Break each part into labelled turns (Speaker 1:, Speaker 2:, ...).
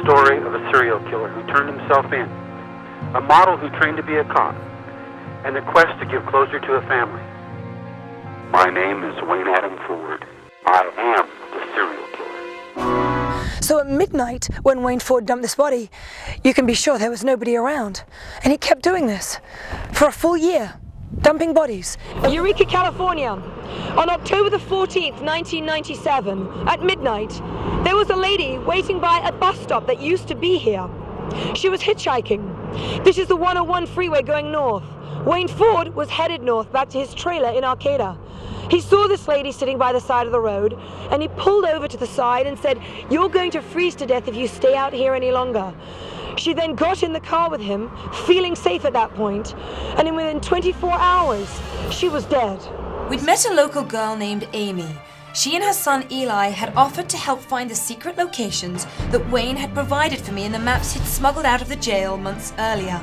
Speaker 1: story of a serial killer who turned himself in, a model who trained to be a cop, and the quest to give closure to a family. My name is Wayne Adam Ford. I am the serial killer.
Speaker 2: So at midnight, when Wayne Ford dumped this body, you can be sure there was nobody around. And he kept doing this for a full year, dumping bodies. Eureka, California. On October the 14th, 1997, at midnight, there was a lady waiting by a bus stop that used to be here. She was hitchhiking. This is the 101 freeway going north. Wayne Ford was headed north back to his trailer in Arcata. He saw this lady sitting by the side of the road, and he pulled over to the side and said, "You're going to freeze to death if you stay out here any longer." She then got in the car with him, feeling safe at that point, and within 24 hours, she was dead.
Speaker 3: We'd met a local girl named Amy. She and her son Eli had offered to help find the secret locations that Wayne had provided for me in the maps he'd smuggled out of the jail months earlier.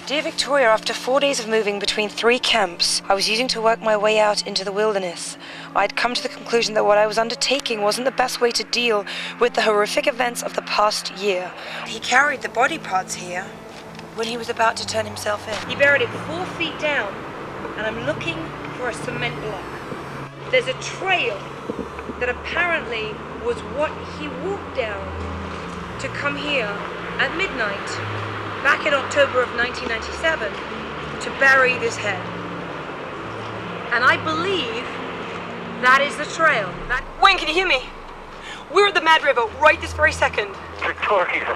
Speaker 2: Dear Victoria, after 4 days of moving between 3 camps, I was using to work my way out into the wilderness. I'd come to the conclusion that what I was undertaking wasn't the best way to deal with the horrific events of the past year. He carried the body parts here when he was about to turn himself in. He buried it 4 feet down, and I'm looking for a cement block. There's a trail that apparently was what he walked down to come here at midnight, back in October of 1997, to bury this head. And I believe that is the trail. Wayne, can you hear me? We're at the Mad River right this very second.
Speaker 1: Victoria,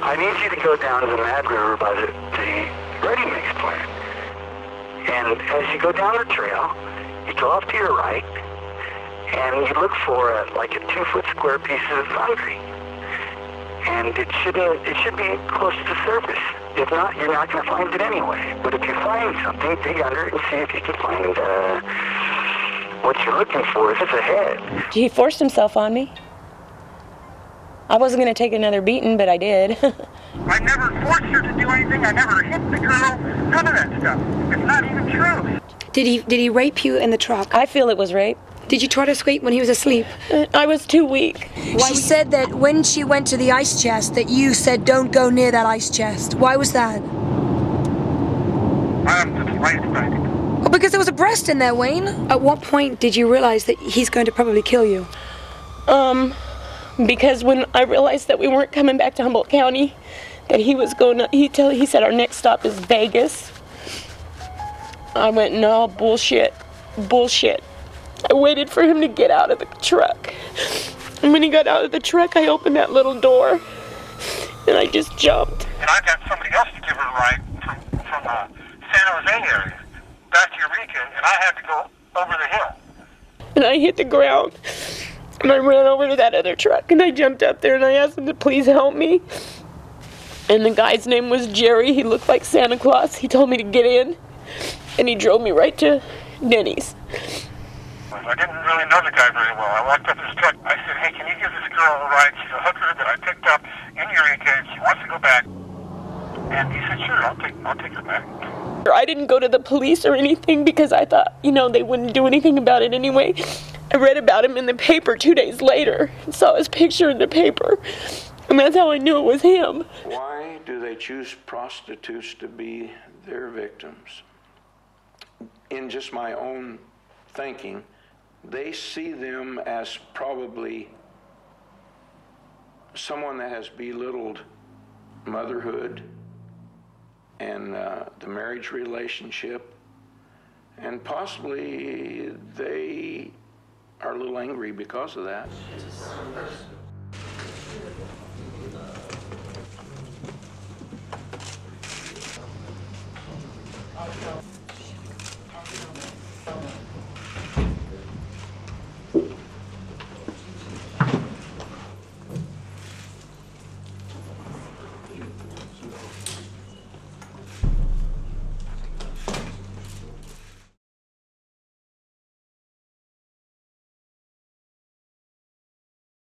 Speaker 1: I need you to go down to the Mad River by the ready-mix plant. And as you go down the trail, you go off to your right, and you look for like a 2-foot square piece of concrete. And it should be close to the surface. If not, you're not going to find it anyway. But if you find something, dig under it and see if you can find what you're looking for. If it's a head.
Speaker 4: He forced himself on me. I wasn't going to take another beating, but I did.
Speaker 5: I never forced her to do anything. I never hit the girl. None of that stuff. It's not even true.
Speaker 2: Did he rape you in the truck?
Speaker 4: I feel it was rape.
Speaker 2: Did you try to escape when he was asleep?
Speaker 4: I was too weak.
Speaker 2: She said that when she went to the ice chest that you said don't go near that ice chest. Why was that?
Speaker 5: I'm just right.
Speaker 2: Oh, because there was a breast in there, Wayne. At what point did you realize that he's going to probably kill you?
Speaker 4: Because when I realized that we weren't coming back to Humboldt County, that he was going to, he said our next stop is Vegas. I went, no, bullshit. I waited for him to get out of the truck. And when he got out of the truck, I opened that little door, and I just jumped.
Speaker 5: And I got somebody else to give her a ride from San Jose area back to Eureka, and I had to go over the hill.
Speaker 4: And I hit the ground, and I ran over to that other truck, and I jumped up there, and I asked him to please help me. And the guy's name was Jerry. He looked like Santa Claus. He told me to get in, and he drove me right to Denny's.
Speaker 5: I didn't really know the guy very well. I walked up his truck. I said, "Hey, can you give this girl a ride? She's a hooker that I picked up in Eureka. She wants to go back." And he said, "Sure, I'll take her back."
Speaker 4: I didn't go to the police or anything because I thought, they wouldn't do anything about it anyway. I read about him in the paper 2 days later and saw his picture in the paper. And that's how I knew it was him.
Speaker 6: Why do they choose prostitutes to be their victims? In just my own thinking, they see them as probably someone that has belittled motherhood and the marriage relationship, and possibly they are a little angry because of that.